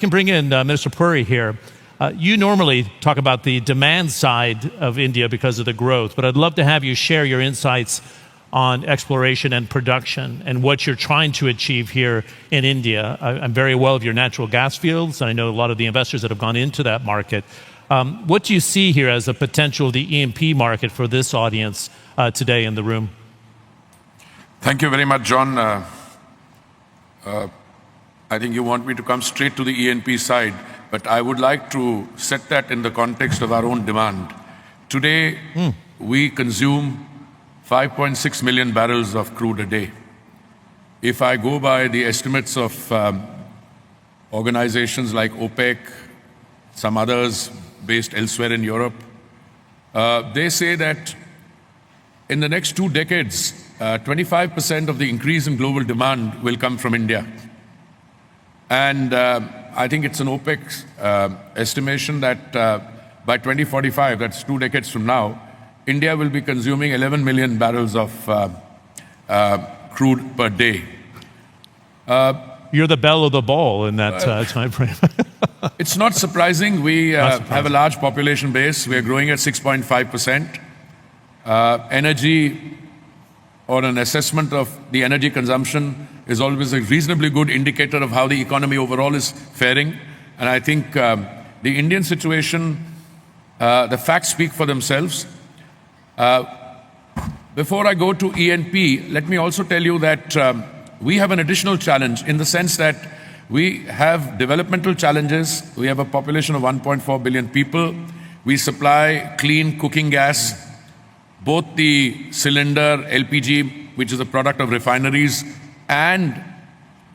can bring in Minister Puri here. You normally talk about the demand side of India because of the growth, but I'd love to have you share your insights on exploration and production and what you're trying to achieve here in India. I'm very aware of your natural gas fields, and I know a lot of the investors that have gone into that market. What do you see here as a potential, the E&P market for this audience today in the room? Thank you very much, John. I think you want me to come straight to the E&P side, but I would like to set that in the context of our own demand. Today, we consume 5.6 million barrels of crude a day. If I go by the estimates of organizations like OPEC, some others based elsewhere in Europe, they say that in the next 2 decades, 25% of the increase in global demand will come from India. And I think it's an OPEC estimation that by 2045, that's 2 decades from now, India will be consuming 11 million barrels of crude per day. You're the belle of the ball in that time frame. It's not surprising. We have a large population base. We are growing at 6.5%. Energy, or an assessment of the energy consumption, is always a reasonably good indicator of how the economy overall is faring. And I think the Indian situation, the facts speak for themselves. Before I go to E&P, let me also tell you that we have an additional challenge in the sense that we have developmental challenges. We have a population of 1.4 billion people. We supply clean cooking gas, both the cylinder, LPG, which is a product of refineries, and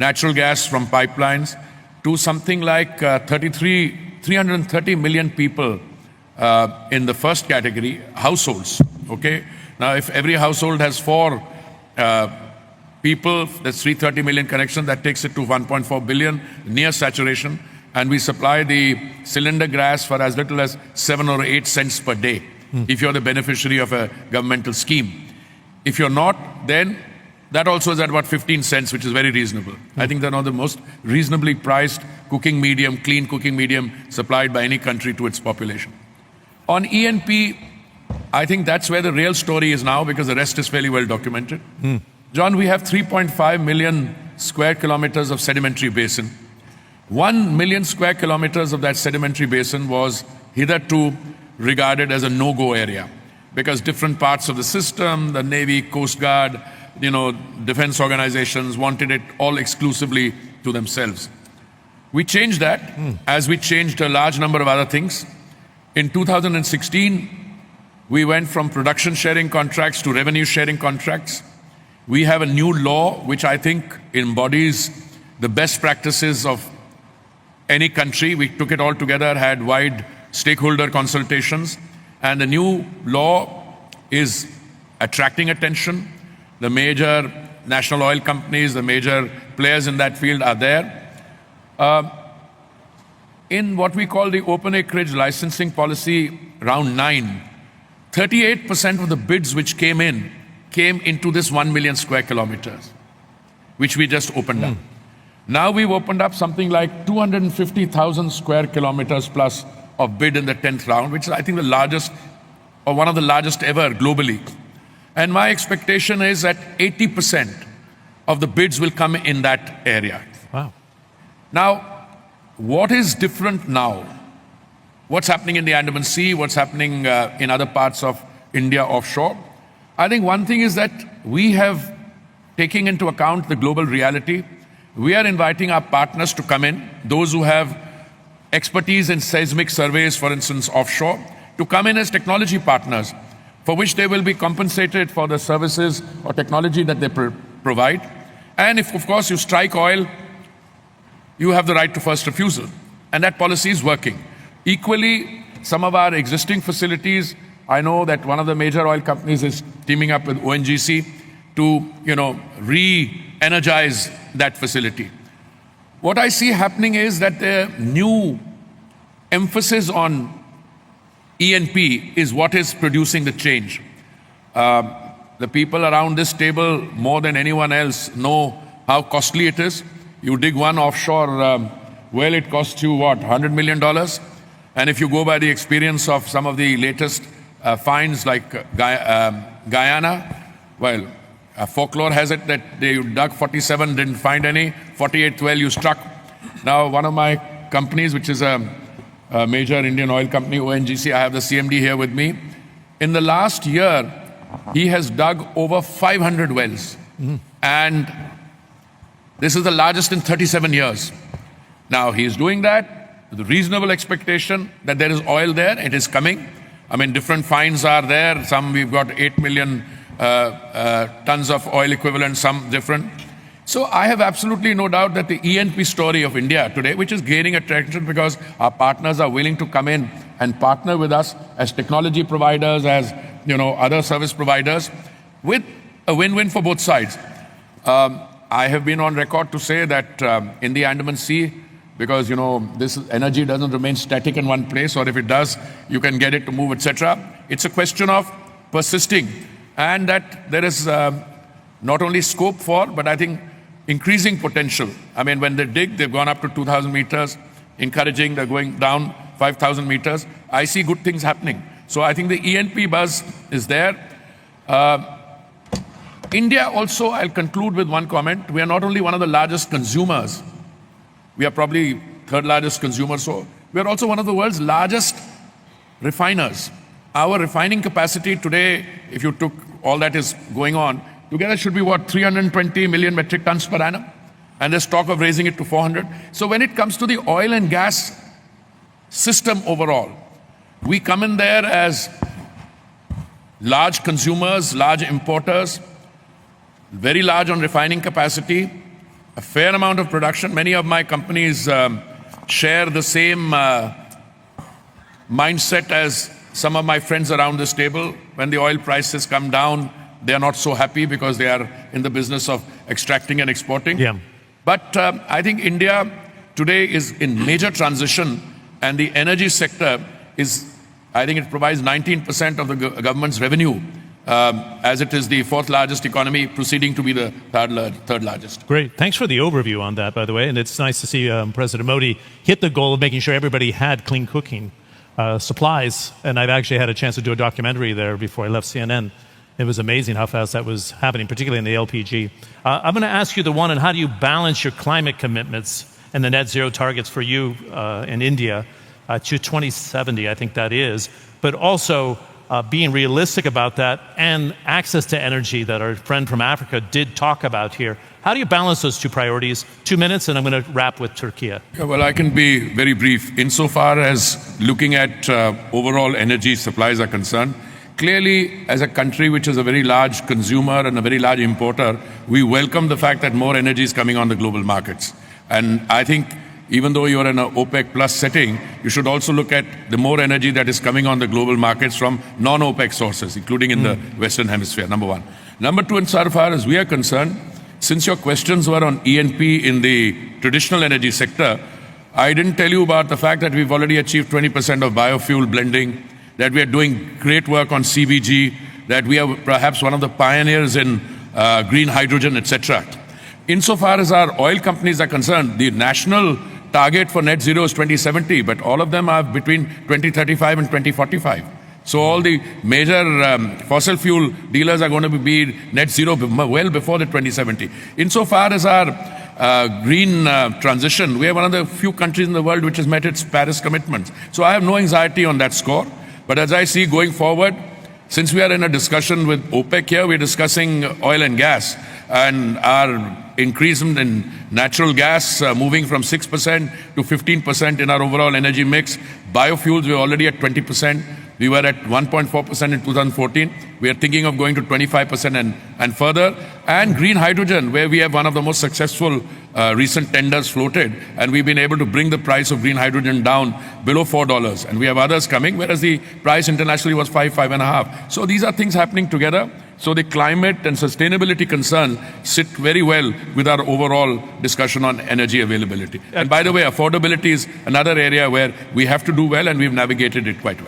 natural gas from pipelines, to something like 330 million people in the first category, households, okay? Now, if every household has 4 people, that's 330 million connections, that takes it to 1.4 billion, near saturation, and we supply the cylinder gas for as little as 7 or 8 cents per day, if you're the beneficiary of a governmental scheme. If you're not, then that also is at about 15 cents, which is very reasonable. I think they're now the most reasonably priced cooking medium, clean cooking medium supplied by any country to its population. On E&P, I think that's where the real story is now, because the rest is fairly well documented. John, we have 3.5 million square kilometers of sedimentary basin. 1 million square kilometers of that sedimentary basin was hitherto regarded as a no-go area, because different parts of the system, the Navy, Coast Guard, defense organizations wanted it all exclusively to themselves. We changed that, as we changed a large number of other things. In 2016, we went from production sharing contracts to revenue sharing contracts. We have a new law which I think embodies the best practices of any country. We took it all together, had wide stakeholder consultations, and the new law is attracting attention. The major national oil companies, the major players in that field are there. In what we call the open acreage licensing policy, round 9, 38% of the bids which came into this 1 million square kilometers, which we just opened up. Now we've opened up something like 250,000 square kilometers plus of bid in the 10th round, which is, I think, the largest, or one of the largest ever globally. And my expectation is that 80% of the bids will come in that area. Wow. Now, what is different now? What's happening in the Andaman Sea? What's happening in other parts of India offshore? I think one thing is that we have, taking into account the global reality, we are inviting our partners to come in, those who have expertise in seismic surveys, for instance, offshore, to come in as technology partners, for which they will be compensated for the services or technology that they provide. And if, of course, you strike oil, you have the right to first refusal. And that policy is working. Equally, some of our existing facilities, I know that one of the major oil companies is teaming up with ONGC to, re-energize that facility. What I see happening is that the new emphasis on E&P is what is producing the change. The people around this table, more than anyone else, know how costly it is. You dig one offshore well, it costs you what, $100 million? And if you go by the experience of some of the latest finds like Guyana, well, folklore has it that they dug 47, didn't find any, 48th well you struck. Now, one of my companies, which is a major Indian oil company, ONGC, I have the CMD here with me. In the last year, he has dug over 500 wells. And this is the largest in 37 years. Now, he is doing that with a reasonable expectation that there is oil there. It is coming. I mean, different finds are there. Some we've got 8 million tons of oil equivalent, some different. So I have absolutely no doubt that the E&P story of India today, which is gaining attraction because our partners are willing to come in and partner with us as technology providers, as other service providers, with a win-win for both sides. I have been on record to say that in the Andaman Sea, because this energy doesn't remain static in one place, or if it does, you can get it to move, etc. It's a question of persisting, and that there is not only scope for, but I think increasing potential. I mean, when they dig, they've gone up to 2,000 meters, encouraging, they're going down 5,000 meters. I see good things happening. So I think the E&P buzz is there. India also, I'll conclude with one comment. We are not only one of the largest consumers, we are probably third largest consumer, so we are also one of the world's largest refiners. Our refining capacity today, if you took all that is going on, together should be what, 320 million metric tons per annum? And there's talk of raising it to 400. So when it comes to the oil and gas system overall, we come in there as large consumers, large importers, very large on refining capacity, a fair amount of production. Many of my companies share the same mindset as some of my friends around this table. When the oil prices come down, they are not so happy because they are in the business of extracting and exporting. Yeah. But I think India today is in major transition, and the energy sector is, I think it provides 19% of the government's revenue, as it is the fourth largest economy, proceeding to be the third largest. Great. Thanks for the overview on that, by the way. And it's nice to see President Modi hit the goal of making sure everybody had clean cooking supplies. And I've actually had a chance to do a documentary there before I left CNN. It was amazing how fast that was happening, particularly in the LPG. I'm going to ask you the one on how do you balance your climate commitments and the net zero targets for you in India to 2070, I think that is, but also being realistic about that and access to energy that our friend from Africa did talk about here. How do you balance those two priorities? 2 minutes, and I'm going to wrap with Turkey. Yeah, well, I can be very brief. Insofar as looking at overall energy supplies are concerned, clearly, as a country which is a very large consumer and a very large importer, we welcome the fact that more energy is coming on the global markets. And I think even though you're in an OPEC plus setting, you should also look at the more energy that is coming on the global markets from non-OPEC sources, including in the Western Hemisphere, number one. Number two, insofar as we are concerned, since your questions were on E&P in the traditional energy sector, I didn't tell you about the fact that we've already achieved 20% of biofuel blending, that we are doing great work on CBG, that we are perhaps one of the pioneers in green hydrogen, etc. Insofar as our oil companies are concerned, the national target for net zero is 2070, but all of them are between 2035 and 2045. So all the major fossil fuel dealers are going to be net zero well before the 2070. Insofar as our green transition, we are one of the few countries in the world which has met its Paris commitments. So I have no anxiety on that score. But as I see going forward, since we are in a discussion with OPEC here, we're discussing oil and gas, and our increase in natural gas moving from 6% to 15% in our overall energy mix. Biofuels, we're already at 20%. We were at 1.4% in 2014. We are thinking of going to 25% and further. And green hydrogen, where we have one of the most successful recent tenders floated, and we've been able to bring the price of green hydrogen down below $4. And we have others coming, whereas the price internationally was $5.5. So these are things happening together. So the climate and sustainability concerns sit very well with our overall discussion on energy availability. And by the way, affordability is another area where we have to do well, and we've navigated it quite well.